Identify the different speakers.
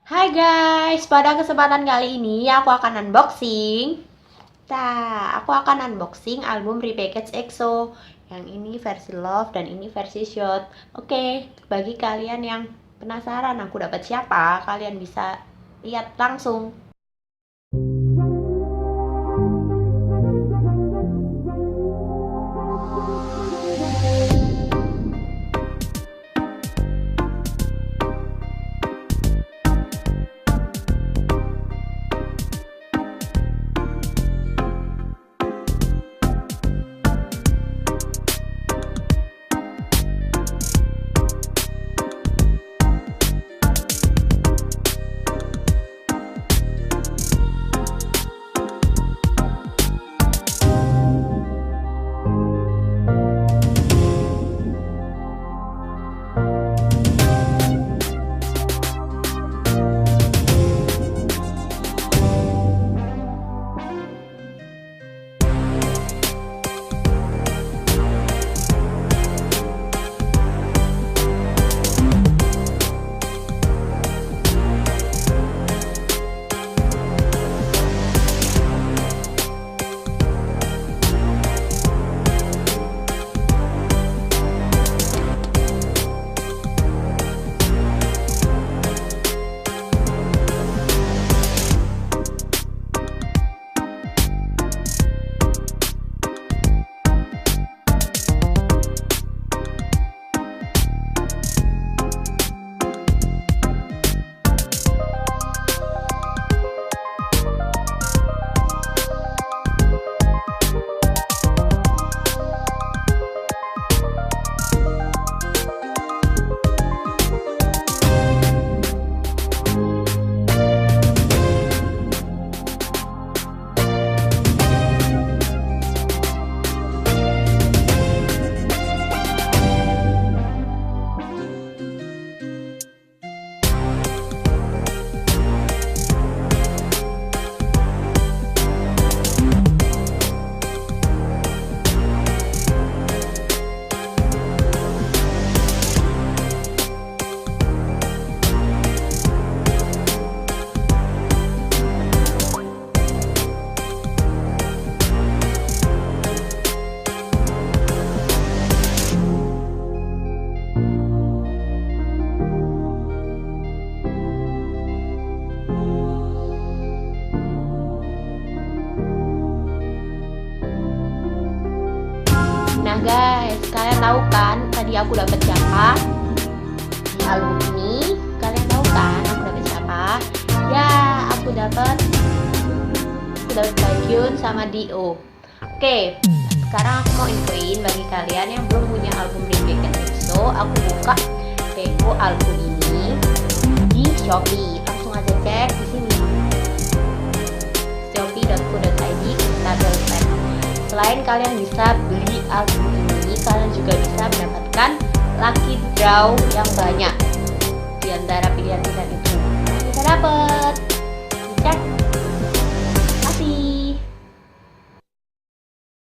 Speaker 1: Hai guys, pada kesempatan kali ini aku akan unboxing. Aku akan unboxing album Repackage EXO. Yang ini versi Love dan ini versi Short. Oke, bagi kalian yang penasaran aku dapat siapa, kalian bisa lihat langsung. Nah guys, kalian tahu kan tadi aku dapat siapa di album ini? Kalian tahu kan aku dapat siapa? Ya, aku dapat Baekhyun sama Dio. Oke, sekarang aku mau infoin bagi kalian yang belum punya album Repackage EXO, aku buka demo album ini di Shopee. Langsung aja cek di sini. shopee.co.id tabel tab. Selain kalian bisa beli album ini, kalian juga bisa mendapatkan lucky draw yang banyak di antara pilihan-pilihan itu. Bisa dapat.